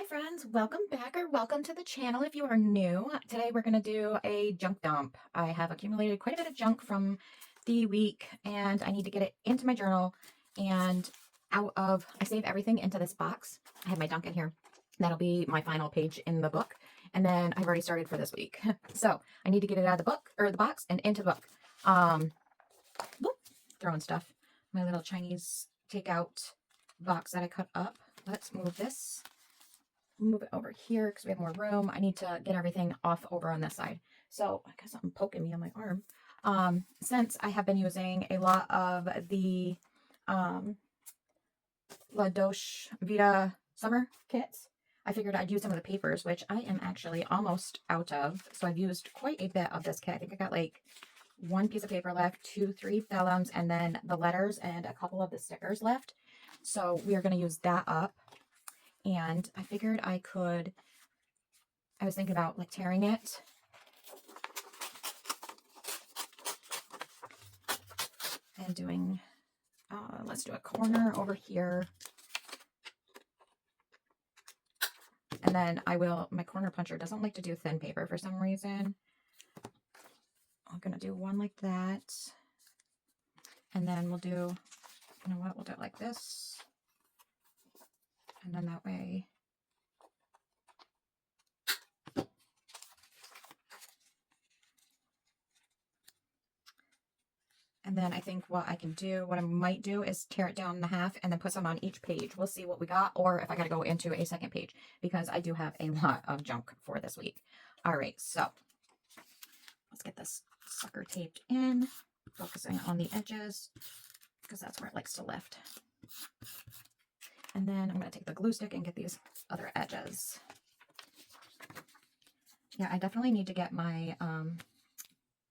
friends, welcome back or welcome to the channel if you are new. Today we're going to do a junk dump. I have accumulated quite a bit of junk from the week and I need to get it into my journal and I save everything into this box. I have my junk in here. That'll be my final page in the book. And then I've already started for this week. So I need to get it out of the book or the box and into the book. Whoop, throwing stuff. My little Chinese takeout box that I cut up. Let's move this. Move it over here because we have more room. I need to get everything off over on this side. So I got something poking me on my arm. Since I have been using a lot of the La Doche Vita summer kits, I figured I'd use some of the papers, which I am actually almost out of. So I've used quite a bit of this kit. I think I got like one piece of paper left, 2, 3 vellums, and then the letters and a couple of the stickers left. So we are going to use that up. And I figured I was thinking about like tearing it. And doing, let's do a corner over here. And then my corner puncher doesn't like to do thin paper for some reason. I'm going to do one like that. And then we'll do, you know what, we'll do it like this. And then that way, and then I think what I might do is tear it down in half and then put some on each page. We'll see what we got, or if I got to go into a second page, because I do have a lot of junk for this week. All right, so let's get this sucker taped in, focusing on the edges, because that's where it likes to lift. And then I'm going to take the glue stick and get these other edges. Yeah, I definitely need to get my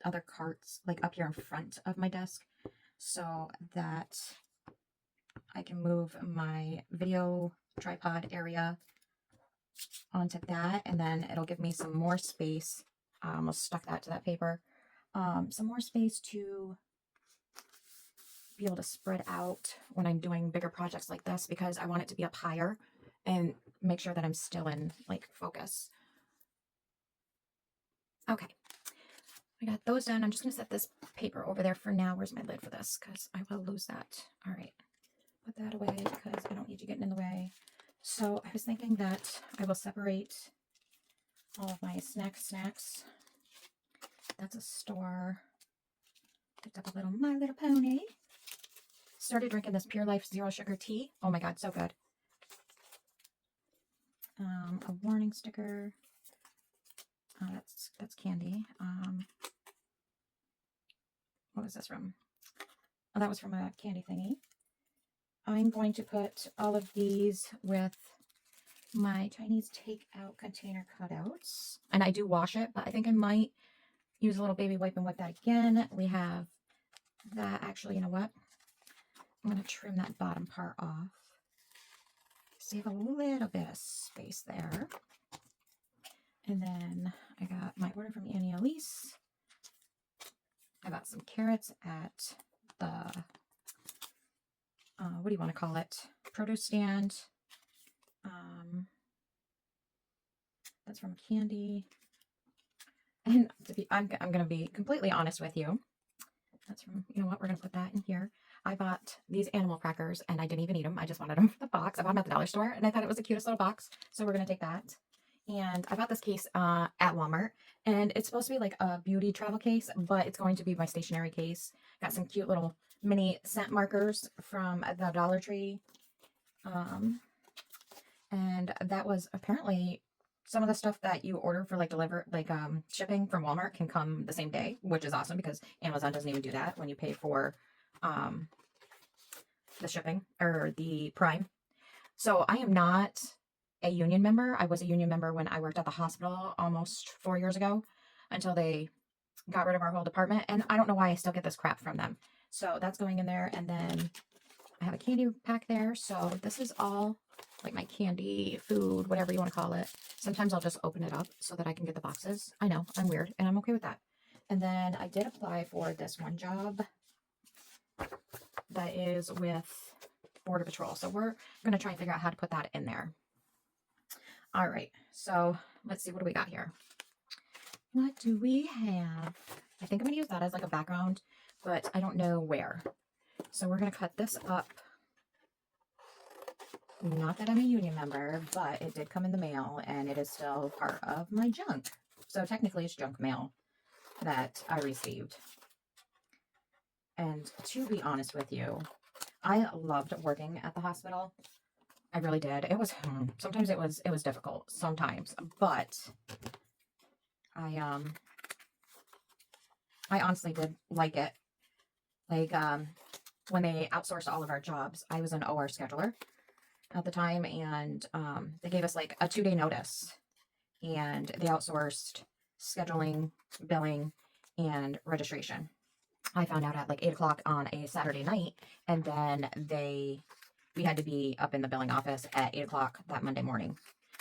other carts like up here in front of my desk so that I can move my video tripod area onto that, and then it'll give me some more space. I almost stuck that to that paper. Some more space to be able to spread out when I'm doing bigger projects like this, because I want it to be up higher and make sure that I'm still in like focus. Okay, I got those done. I'm just going to set this paper over there for now. Where's my lid for this? Because I will lose that. All right, put that away because I don't need you getting in the way. So I was thinking that I will separate all of my snacks. That's a store. Picked up a little My Little Pony. Started drinking this Pure Life Zero Sugar tea. Oh my God, so good. A warning sticker. That's candy. What was this from? Oh, that was from a candy thingy. I'm going to put all of these with my Chinese takeout container cutouts. And I do wash it, but I think I might use a little baby wipe and wipe that again. We have that. Actually, you know what? I'm going to trim that bottom part off. Save a little bit of space there. And then I got my order from Annie Elise. I got some carrots at the, what do you want to call it? Produce stand. That's from Candy. And I'm going to be completely honest with you. That's from, you know what, we're going to put that in here. I bought these animal crackers and I didn't even eat them. I just wanted them for the box. I bought them at the dollar store and I thought it was the cutest little box. So we're going to take that. And I bought this case at Walmart, and it's supposed to be like a beauty travel case, but it's going to be my stationery case. Got some cute little mini scent markers from the Dollar Tree. And that was apparently some of the stuff that you order for like shipping from Walmart can come the same day, which is awesome because Amazon doesn't even do that when you pay for the shipping or the Prime. So I am not a union member. I was a union member when I worked at the hospital almost 4 years ago until they got rid of our whole department. And I don't know why I still get this crap from them. So that's going in there. And then I have a candy pack there. So this is all like my candy, food, whatever you want to call it. Sometimes I'll just open it up so that I can get the boxes. I know, I'm weird and I'm okay with that. And then I did apply for this one job that is with Border Patrol. So we're going to try and figure out how to put that in there. All right, so let's see, what do we got here? What do we have? I think I'm gonna use that as like a background, but I don't know where. So we're gonna cut this up. Not that I'm a union member, but it did come in the mail and it is still part of my junk. So technically it's junk mail that I received. And to be honest with you, I loved working at the hospital. I really did. It was sometimes it was difficult sometimes, but I I honestly did like it. Like when they outsourced all of our jobs, I was an OR scheduler at the time, and they gave us like a 2-day notice, and they outsourced scheduling, billing, and registration. I found out at like 8 o'clock on a Saturday night, and then we had to be up in the billing office at 8 o'clock that Monday morning.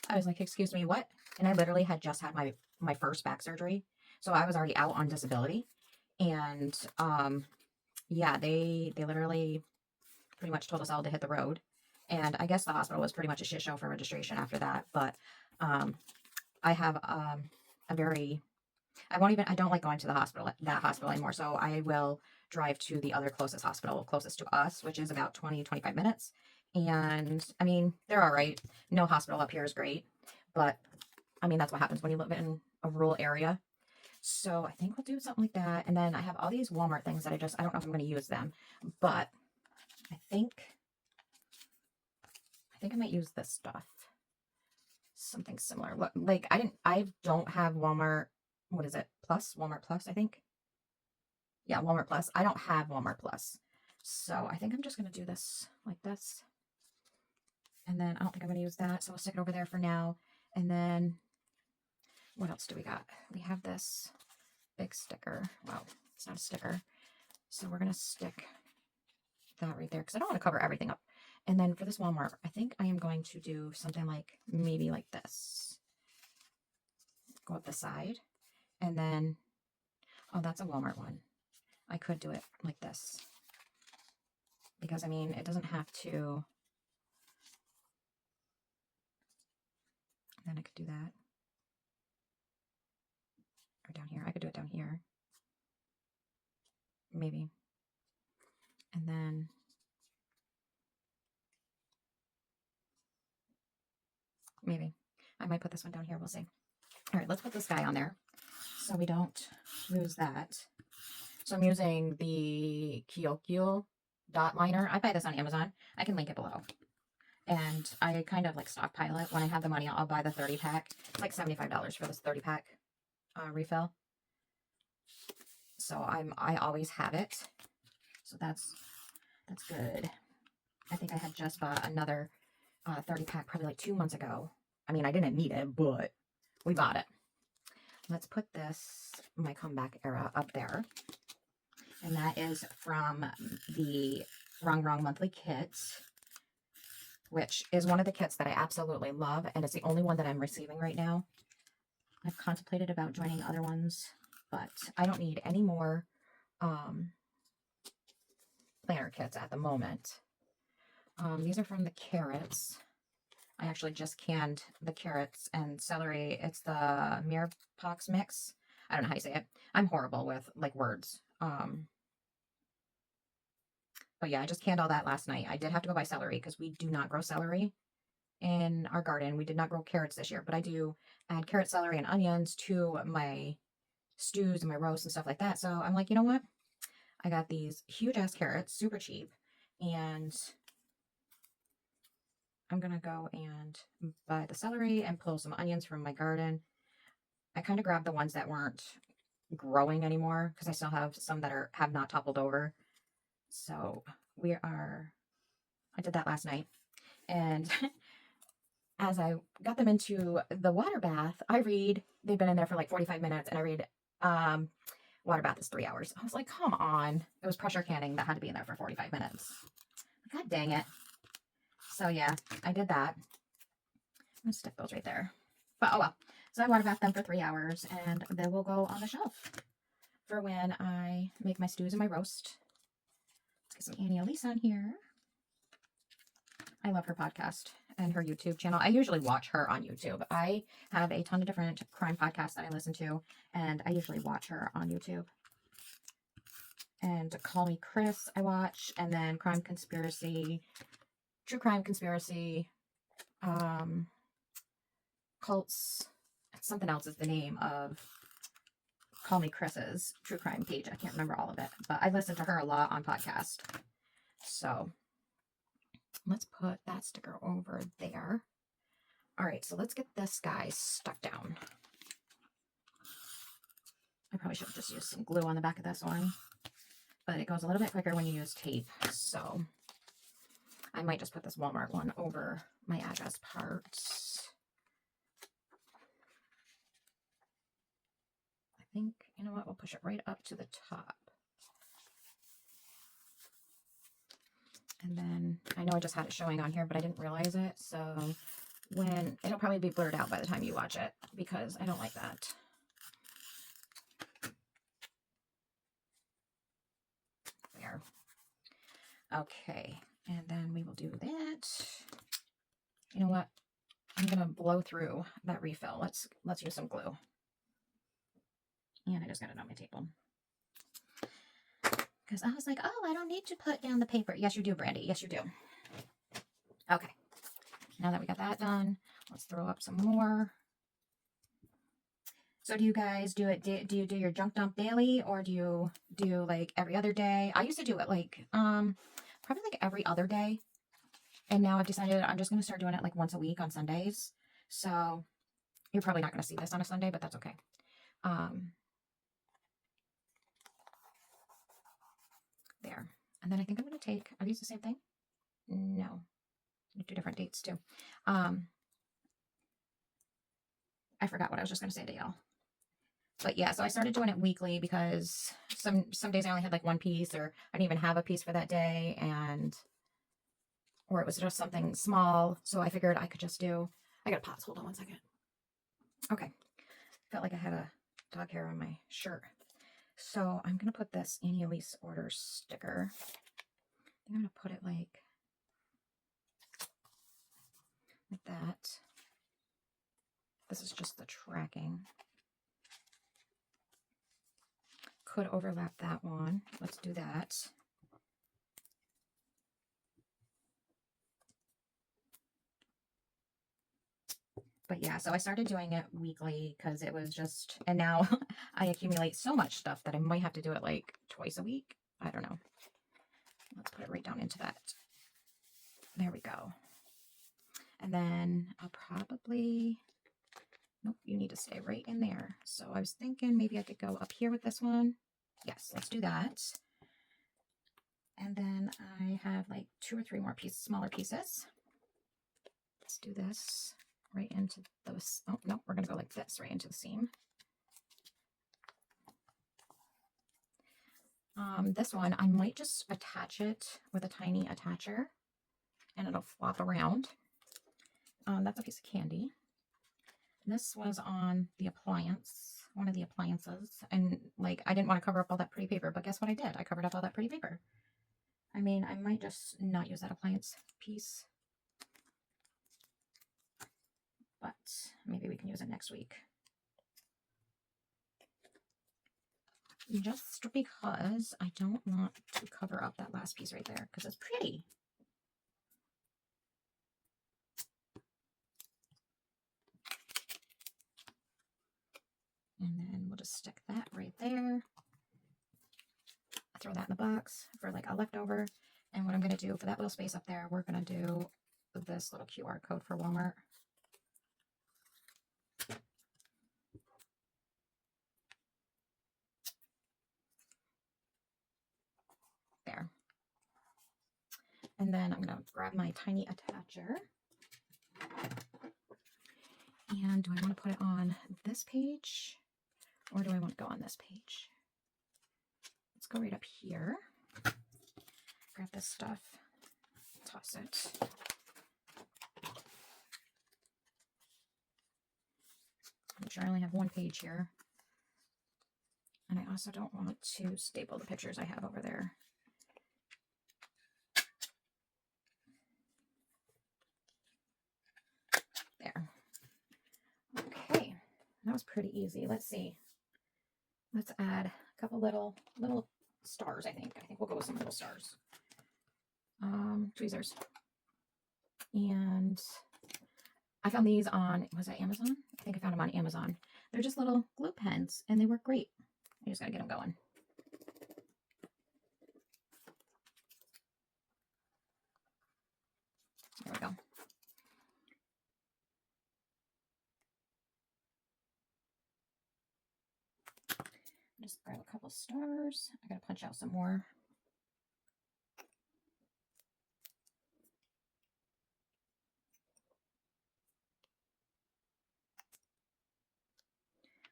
I was like, excuse me, what? And I literally had just had my first back surgery. So I was already out on disability. And yeah, they literally pretty much told us all to hit the road. And I guess the hospital was pretty much a shit show for registration after that. But I have I don't like going to that hospital anymore. So I will drive to the other closest hospital closest to us, which is about 20-25 minutes. And I mean, they're all right. No hospital up here is great, but I mean, that's what happens when you live in a rural area. So I think we'll do something like that. And then I have all these Walmart things that I don't know if I'm going to use them, but I think I might use this stuff. Something similar. What, like I don't have Walmart, what is it? Plus? Walmart Plus, I think. Yeah, Walmart Plus. I don't have Walmart Plus. So I think I'm just going to do this like this. And then I don't think I'm going to use that. So I'll stick it over there for now. And then what else do we got? We have this big sticker. Well, it's not a sticker. So we're going to stick that right there because I don't want to cover everything up. And then for this Walmart, I think I am going to do something like maybe like this. Go up the side. And then, oh, that's a Walmart one. I could do it like this. Because, I mean, it doesn't have to. Then I could do that. Or down here. I could do it down here. Maybe. And then maybe. I might put this one down here. We'll see. All right, let's put this guy on there so we don't lose that. So I'm using the Kyokyo dot liner. I buy this on Amazon. I can link it below. And I kind of like stockpile it. When I have the money, I'll buy the 30 pack. It's like $75 for this 30 pack refill. So I always have it. So that's good. I think I had just bought another 30 pack probably like 2 months ago. I mean, I didn't need it, but we bought it. Let's put this, my comeback era, up there. And that is from the Wrong Monthly Kit, which is one of the kits that I absolutely love, and it's the only one that I'm receiving right now. I've contemplated about joining other ones, but I don't need any more planner kits at the moment. These are from the carrots. I actually just canned the carrots and celery. It's the Mirpax mix. I don't know how you say it. I'm horrible with like words. But yeah, I just canned all that last night. I did have to go buy celery because we do not grow celery in our garden. We did not grow carrots this year, but I do add carrot, celery, and onions to my stews and my roasts and stuff like that. So I'm like, you know what? I got these huge ass carrots, super cheap, and I'm going to go and buy the celery and pull some onions from my garden. I kind of grabbed the ones that weren't growing anymore because I still have some that have not toppled over. So I did that last night. And as I got them into the water bath, they've been in there for like 45 minutes, and I read, water bath is 3 hours. I was like, come on. It was pressure canning that had to be in there for 45 minutes. God dang it. So yeah, I did that. I'm going to stick those right there. But oh well. So I water bath them for 3 hours, and they will go on the shelf for when I make my stews and my roast. Let's get some Annie Elise on here. I love her podcast. and her YouTube channel. I usually watch her on YouTube. I have a ton of different crime podcasts that I listen to, and I usually watch her on YouTube. And Call Me Chris I watch, and then Crime Conspiracy, True Crime Conspiracy, Cults, something else is the name of Call Me Chris's true crime page. I can't remember all of it, but I listen to her a lot on podcast. So let's put that sticker over there. All right, so let's get this guy stuck down. I probably should have just used some glue on the back of this one, but it goes a little bit quicker when you use tape. So I might just put this Walmart one over my address parts. I think, you know what, we'll push it right up to the top. And then, I know I just had it showing on here, but I didn't realize it. So it'll probably be blurred out by the time you watch it, because I don't like that. There. Okay, and then we will do that. You know what? I'm gonna blow through that refill. Let's use some glue. And I just got it on my table. Because I was like, oh, I don't need to put down the paper. Yes, you do, Brandy. Yes, you do. Okay. Now that we got that done, let's throw up some more. So do you guys do it, do you do your junk dump daily, or do you do like every other day? I used to do it like, probably like every other day. And now I've decided I'm just going to start doing it like once a week on Sundays. So you're probably not going to see this on a Sunday, but that's okay. There. And then I think I'm going to take, are these the same thing? No. 2 different dates too. I forgot what I was just going to say to y'all. But yeah, so I started doing it weekly because some days I only had like one piece, or I didn't even have a piece for that day, or it was just something small. So I figured I could just do, I got a pause. Hold on one second. Okay. Felt like I had a dog hair on my shirt. So I'm going to put this Annie Elise order sticker. I'm going to put it like that. This is just the tracking. Could overlap that one. Let's do that. But yeah, so I started doing it weekly because it was just, and now I accumulate so much stuff that I might have to do it like twice a week. I don't know. Let's put it right down into that. There we go. And then I'll probably, nope, you need to stay right in there. So I was thinking maybe I could go up here with this one. Yes, let's do that. And then I have like 2 or 3 more pieces, smaller pieces. Let's do this right into those. Oh, no, we're going to go like this right into the seam. This one, I might just attach it with a tiny attacher and it'll flop around. That's a piece of candy. This was on the appliance, one of the appliances. And like, I didn't want to cover up all that pretty paper, but guess what I did? I covered up all that pretty paper. I mean, I might just not use that appliance piece, but maybe we can use it next week. Just because I don't want to cover up that last piece right there because it's pretty. And then we'll just stick that right there. Throw that in the box for like a leftover. And what I'm going to do for that little space up there, we're going to do this little QR code for Walmart. There. And then I'm going to grab my tiny attacher. And do I want to put it on this page or do I want to go on this page? Let's go right up here. Grab this stuff, toss it. I'm sure I only have one page here. And I also don't want to staple the pictures I have over there. was pretty easy. Let's see. Let's add a couple little stars, I think. I think we'll go with some little stars. Tweezers. And I found these on, was that Amazon? I think I found them on Amazon. They're just little glue pens, and they work great. I just got to get them going. There we go. Just grab a couple stars. I got to punch out some more.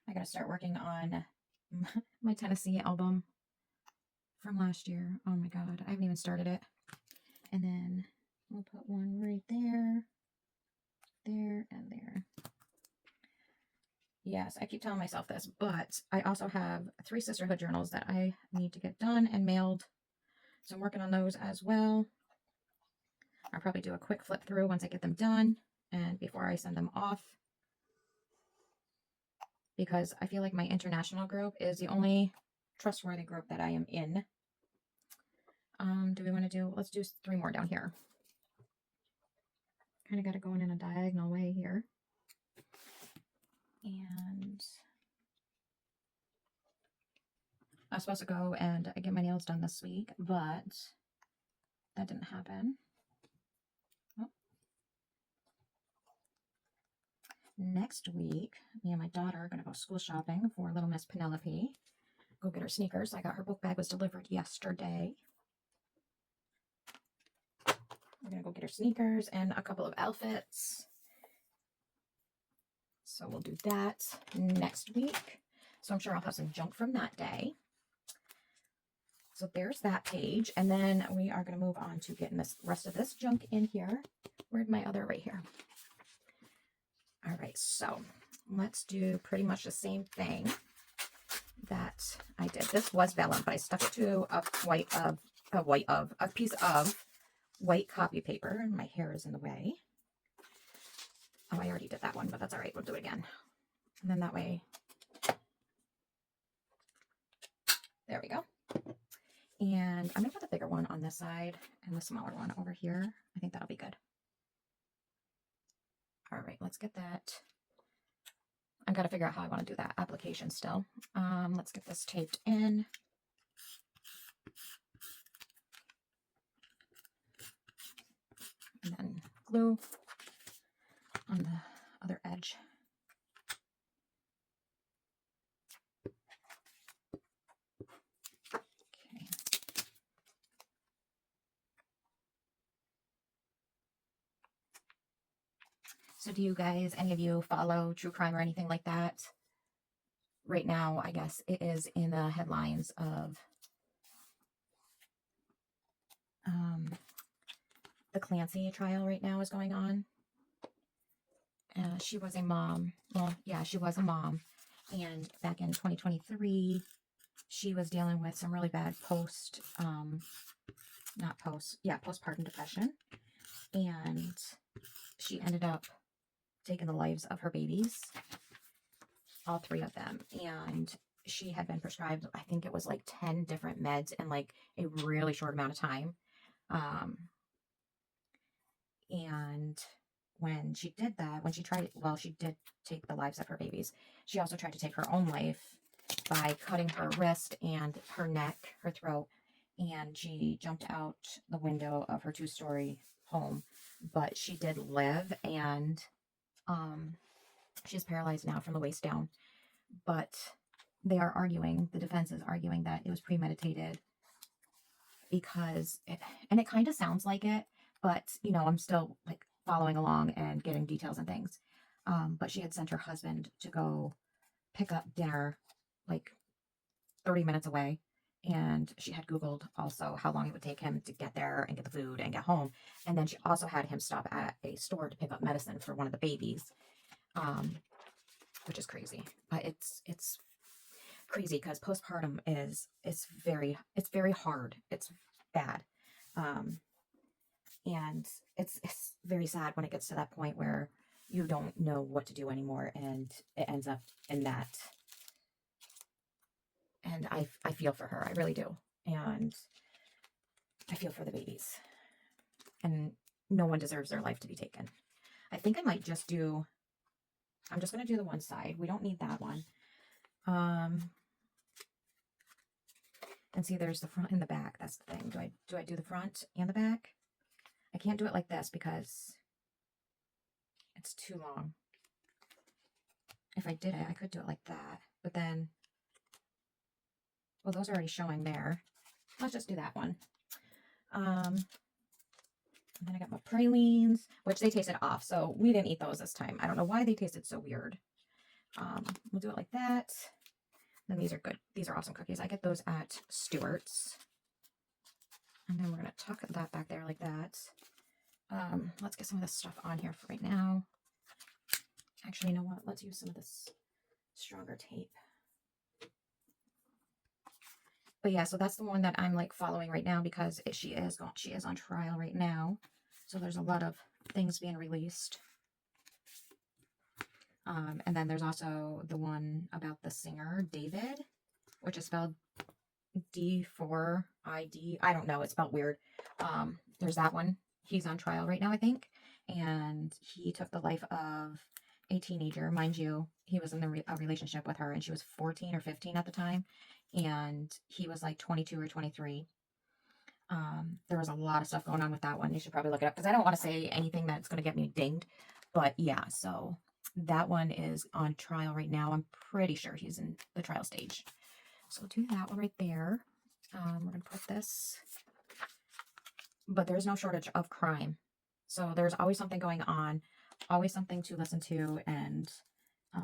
I got to start working on my Tennessee album from last year. Oh my God, I haven't even started it. And then we'll put one right there, there, and there. Yes, I keep telling myself this, but I also have 3 sisterhood journals that I need to get done and mailed. So I'm working on those as well. I'll probably do a quick flip through once I get them done and before I send them off, because I feel like my international group is the only trustworthy group that I am in. Do we want to do, let's do 3 more down here. Kind of got it going in a diagonal way here. And I was supposed to go and get my nails done this week, but that didn't happen. Oh. Next week, me and my daughter are going to go school shopping for little Miss Penelope. Go get her sneakers. I got her book bag was delivered yesterday. We're going to go get her sneakers and a couple of outfits. So we'll do that next week. So I'm sure I'll have some junk from that day. So there's that page. And then we are going to move on to getting this rest of this junk in here. Where'd my other, right here. All right, so let's do pretty much the same thing that I did. This was vellum, but I stuck it to a piece of white copy paper, and my hair is in the way. Oh, I already did that one, but that's all right. We'll do it again. And then that way, there we go. And I'm going to put the bigger one on this side and the smaller one over here. I think that'll be good. All right, let's get that. I've got to figure out how I want to do that application still. Let's get this taped in. And then glue on the other edge. Okay. So do you guys, any of you follow true crime or anything like that? Right now, I guess it is in the headlines of the Clancy trial right now is going on. She was a mom. Well, yeah, she was a mom. And back in 2023, she was dealing with some really bad postpartum depression. And she ended up taking the lives of her babies, all 3 of them. And she had been prescribed, I think it was like 10 different meds in like a really short amount of time. And when she did that, she did take the lives of her babies. She also tried to take her own life by cutting her wrist and her neck, her throat, and she jumped out the window of her 2-story home. But she did live, and she's paralyzed now from the waist down. But they are arguing, the defense is arguing that it was premeditated because it kind of sounds like it, but, you know, I'm still like following along and getting details and things. But she had sent her husband to go pick up dinner like 30 minutes away. And she had Googled also how long it would take him to get there and get the food and get home. And then she also had him stop at a store to pick up medicine for one of the babies, which is crazy. But it's crazy because postpartum it's very hard. It's bad. And it's very sad when it gets to that point where you don't know what to do anymore, and it ends up in that. And I feel for her. I really do. And I feel for the babies. And no one deserves their life to be taken. I think I might just do, I'm just going to do the one side. We don't need that one. And see, there's the front and the back. That's the thing. Do I do the front and the back? I can't do it like this because it's too long. If I did it, I could do it like that. But then, well, those are already showing there. Let's just do that one. And then I got my pralines, which they tasted off, so we didn't eat those this time. I don't know why they tasted so weird. We'll do it like that. And these are good. These are awesome cookies. I get those at Stewart's. And then we're going to tuck that back there like that. Let's get some of this stuff on here for right now. Actually, you know what? Let's use some of this stronger tape. But yeah, so that's the one that I'm like following right now because she is on trial right now. So there's a lot of things being released. And then there's also the one about the singer, David, which is spelled D4ID. I don't know. It's spelled weird. There's that one. He's on trial right now, I think. And he took the life of a teenager. Mind you, he was in a relationship with her and she was 14 or 15 at the time. And he was like 22 or 23. There was a lot of stuff going on with that one. You should probably look it up because I don't want to say anything that's going to get me dinged. But yeah, so that one is on trial right now. I'm pretty sure he's in the trial stage. So we'll do that one right there. We're going to put this. But there's no shortage of crime. So there's always something going on. Always something to listen to. And I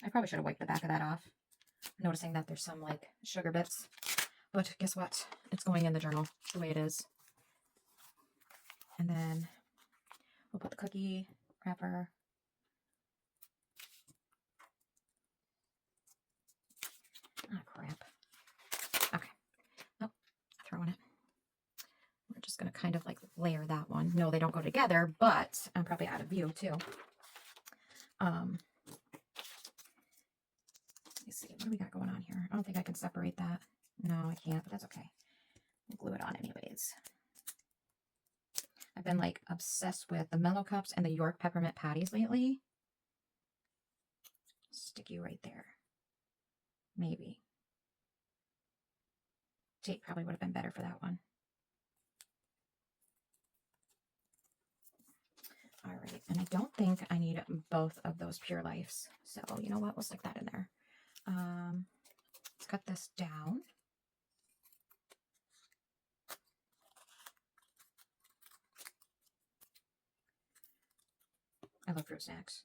probably should have wiped the back of that off. Noticing that there's some like sugar bits. But guess what? It's going in the journal the way it is. And then we'll put the cookie wrapper. Ah, crap. Okay. Oh, throwing it. We're just going to kind of like layer that one. No, they don't go together, but I'm probably out of view too. Let's see. What do we got going on here? I don't think I can separate that. No, I can't, but that's okay. We'll glue it on anyways. I've been like obsessed with the Mellow Cups and the York Peppermint Patties lately. Stick you right there. Maybe. Tape probably would have been better for that one. All right, and I don't think I need both of those Pure Lifes. So you know what? We'll stick that in there. Let's cut this down. I love fruit snacks.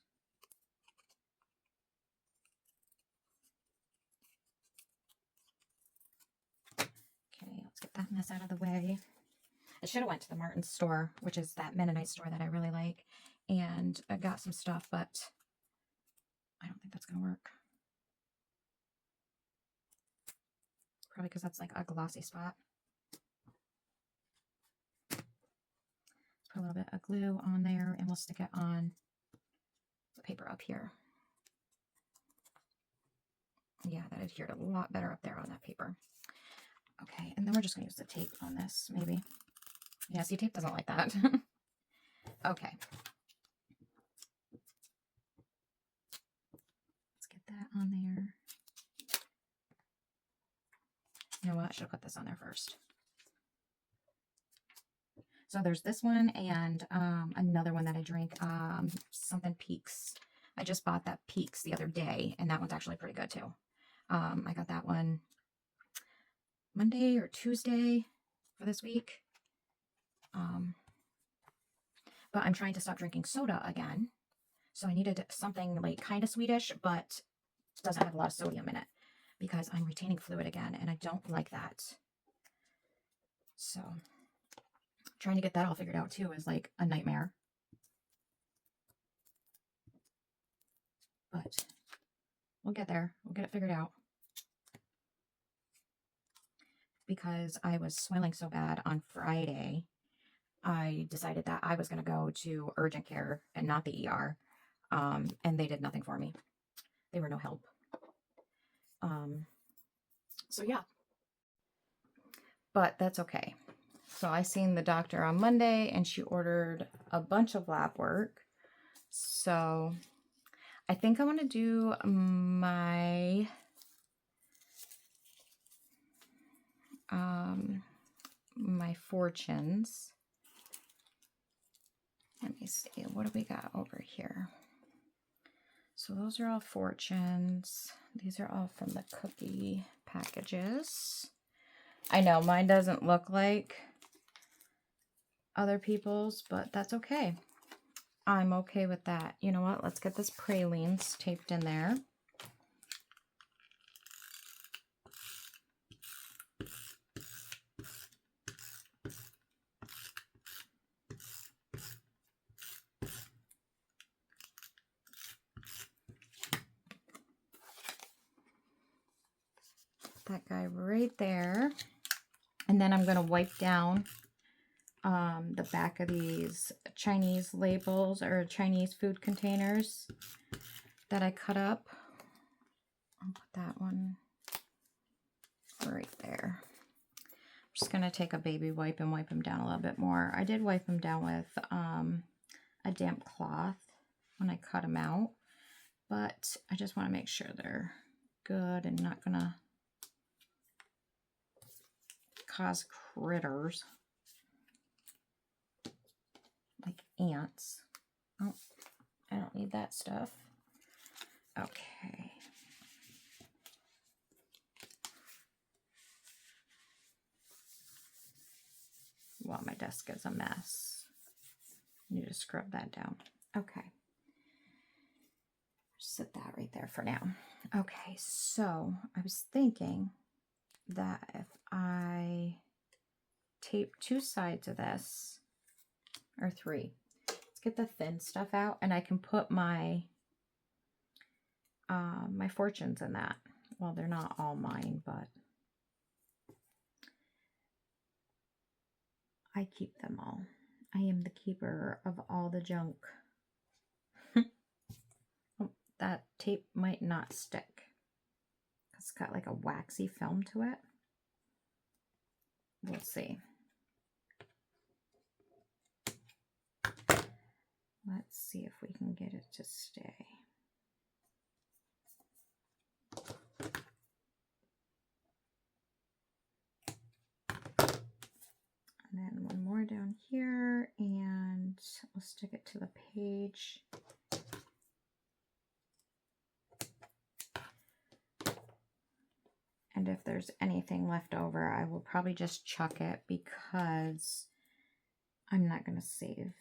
Okay, let's get that mess out of the way. I should have went to the Martin's store, which is that Mennonite store that I really like, and I got some stuff, but I don't think that's going to work. Probably because that's like a glossy spot. Let's put a little bit of glue on there, and we'll stick it on the paper up here. Yeah, that adhered a lot better up there on that paper. Okay, and then we're just going to use the tape on this, maybe. Yeah, see, tape doesn't like that. Okay. Let's get that on there. You know what? I should have put this on there first. So there's this one and another one that I drink, something Peaks. I just bought that Peaks the other day, and that one's actually pretty good too. I got that one Monday or Tuesday for this week. But I'm trying to stop drinking soda again. So I needed something like kind of sweetish, but doesn't have a lot of sodium in it because I'm retaining fluid again, and I don't like that. So trying to get that all figured out too is like a nightmare. But we'll get there. We'll get it figured out. Because I was swelling so bad on Friday, I decided that I was going to go to urgent care and not the ER. And they did nothing for me. They were no help. So yeah, but that's okay. So I seen the doctor on Monday and she ordered a bunch of lab work. So I think I want to do my fortunes. Let me see, what do we got over here? So those are all fortunes. These are all from the cookie packages. I know mine doesn't look like other people's, but that's okay. I'm okay with that. You know what? Let's get this pralines taped in there. That guy right there. And then I'm going to wipe down the back of these Chinese labels or Chinese food containers that I cut up. I'll put that one right there. I'm just going to take a baby wipe and wipe them down a little bit more. I did wipe them down with a damp cloth when I cut them out, but I just want to make sure they're good and not going to cause critters like ants. Oh, I don't need that stuff. Okay. Well, my desk is a mess. I need to scrub that down. Okay. Set that right there for now. Okay, so I was thinking that if I tape 2 sides of this, or 3, let's get the thin stuff out, and I can put my my fortunes in that. Well, they're not all mine, but I keep them all. I am the keeper of all the junk. Oh, that tape might not stick. It's got like a waxy film to it. We'll see. Let's see if we can get it to stay. And then one more down here, and we'll stick it to the page. And if there's anything left over, I will probably just chuck it because I'm not going to save.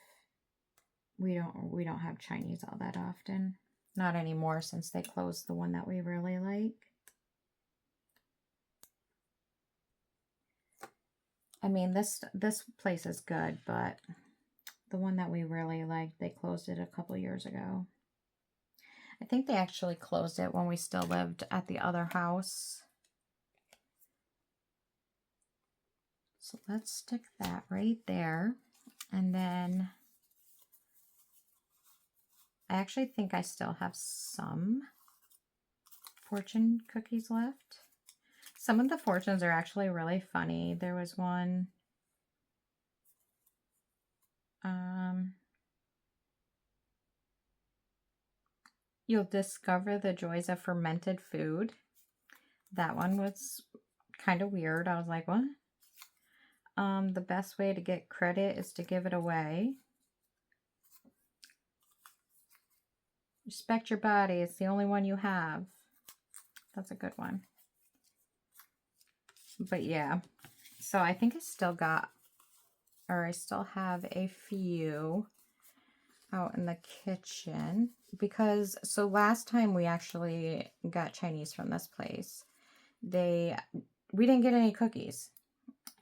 We don't have Chinese all that often. Not anymore since they closed the one that we really like. I mean, this place is good, but the one that we really liked, they closed it a couple years ago. I think they actually closed it when we still lived at the other house. So let's stick that right there. And then I actually think I still have some fortune cookies left. Some of the fortunes are actually really funny. There was one, you'll discover the joys of fermented food. That one was kind of weird. I was like, what? The best way to get credit is to give it away. Respect your body. It's the only one you have. That's a good one. But yeah, so I think I still got, or I still have a few out in the kitchen because, so last time we actually got Chinese from this place, we didn't get any cookies.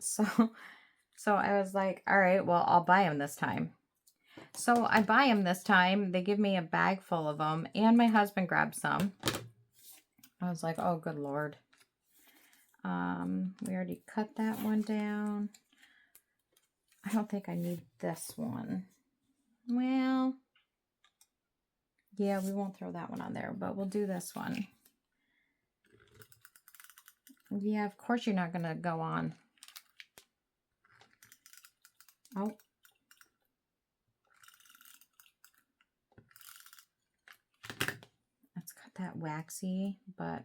So I was like, all right, well, I'll buy them this time. So I buy them this time. They give me a bag full of them, and my husband grabbed some. I was like, oh, good Lord. We already cut that one down. I don't think I need this one. Well, yeah, we won't throw that one on there, but we'll do this one. Yeah, of course you're not going to go on. Oh. Let's cut that waxy, but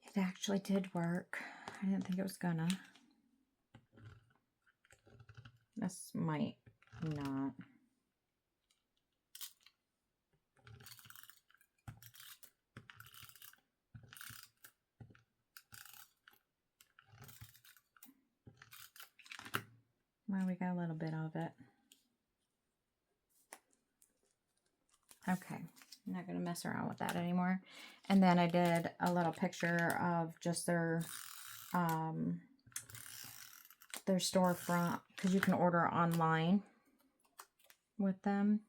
it actually did work. I didn't think it was gonna. This might not. Well, we got a little bit of it. Okay, I'm not gonna mess around with that anymore. And then I did a little picture of just their storefront, because you can order online with them.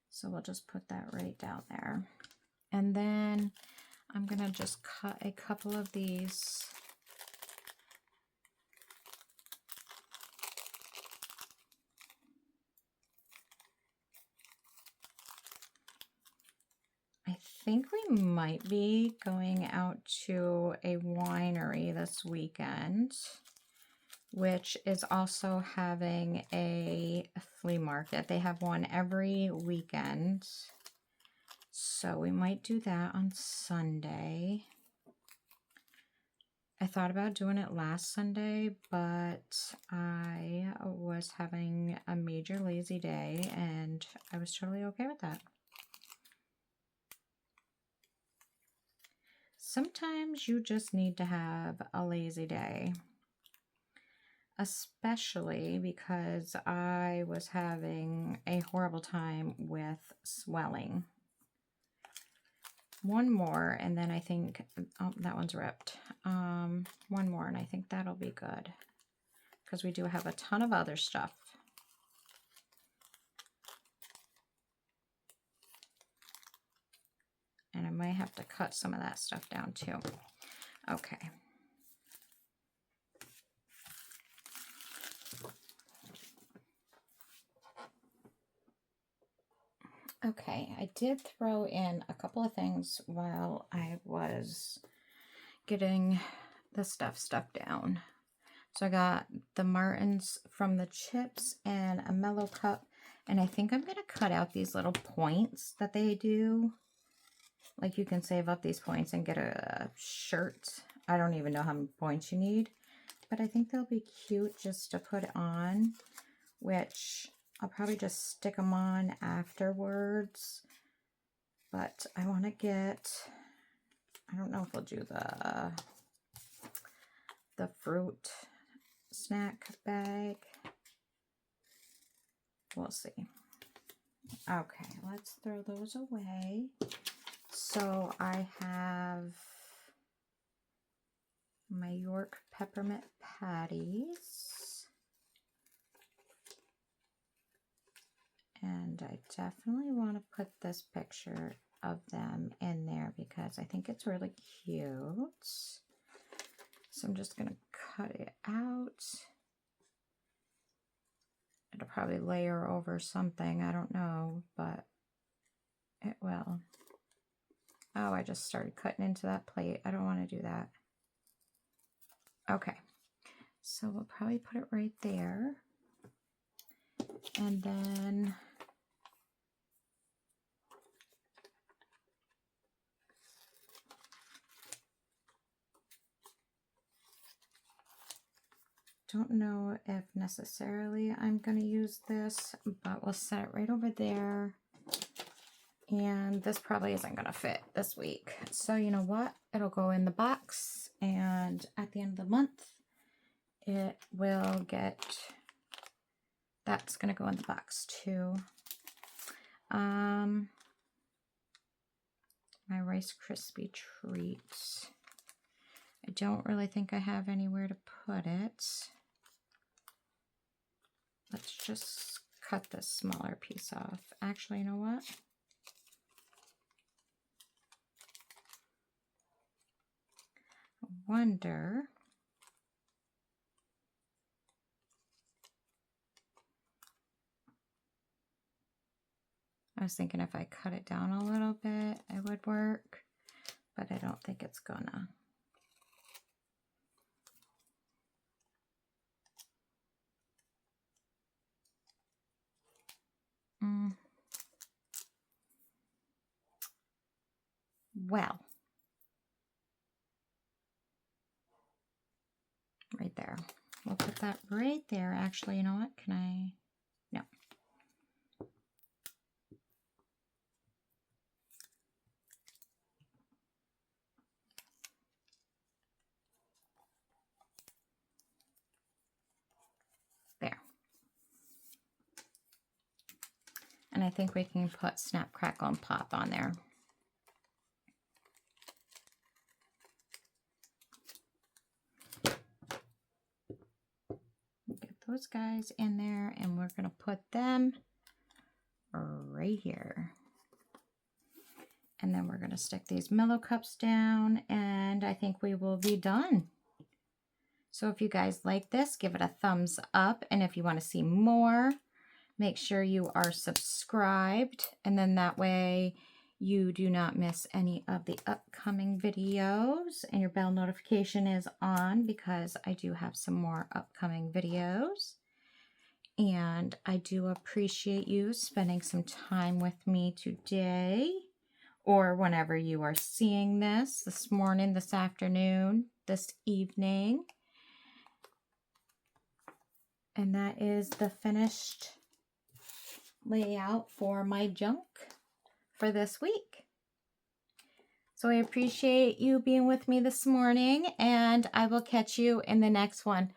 So we'll just put that right down there. And then I'm gonna just cut a couple of these. I think we might be going out to a winery this weekend, which is also having a flea market. They have one every weekend. So we might do that on Sunday. I thought about doing it last Sunday, but I was having a major lazy day and I was totally okay with that. Sometimes you just need to have a lazy day, especially because I was having a horrible time with swelling. One more, and then I think, oh, that one's ripped. One more, and I think that'll be good, because we do have a ton of other stuff. And I might have to cut some of that stuff down too. Okay. Okay, I did throw in a couple of things while I was getting the stuff stuck down. So I got the Martins from the chips and a Mellow Cup. And I think I'm going to cut out these little points that they do. Like, you can save up these points and get a shirt. I don't even know how many points you need. But I think they'll be cute just to put on, which I'll probably just stick them on afterwards. But I want to get, I don't know if we'll do the fruit snack bag. We'll see. Okay, let's throw those away. So I have my York peppermint patties. And I definitely want to put this picture of them in there because I think it's really cute. So I'm just going to cut it out. It'll probably layer over something, I don't know, but it will. Oh, I just started cutting into that plate. I don't want to do that. Okay, so we'll probably put it right there. And then don't know if necessarily I'm going to use this, but we'll set it right over there. And this probably isn't going to fit this week. So you know what? It'll go in the box, and at the end of the month, it will get, that's going to go in the box too. My Rice Krispie treats. I don't really think I have anywhere to put it. Let's just cut this smaller piece off. Actually, you know what? I wonder I was thinking if I cut it down a little bit, it would work, but I don't think it's gonna. Well, right there. We'll put that right there. Actually, you know what? Can I? No. There. And I think we can put Snap, Crackle, and Pop on there. Get those guys in there, and we're going to put them right here. And then we're going to stick these Mellow Cups down, and I think we will be done. So if you guys like this, give it a thumbs up. And if you want to see more, make sure you are subscribed. And then that way you do not miss any of the upcoming videos. And your bell notification is on because I do have some more upcoming videos. And I do appreciate you spending some time with me today, or whenever you are seeing this morning, this afternoon, this evening. And that is the finished layout for my junk for this week. So I appreciate you being with me this morning, and I will catch you in the next one.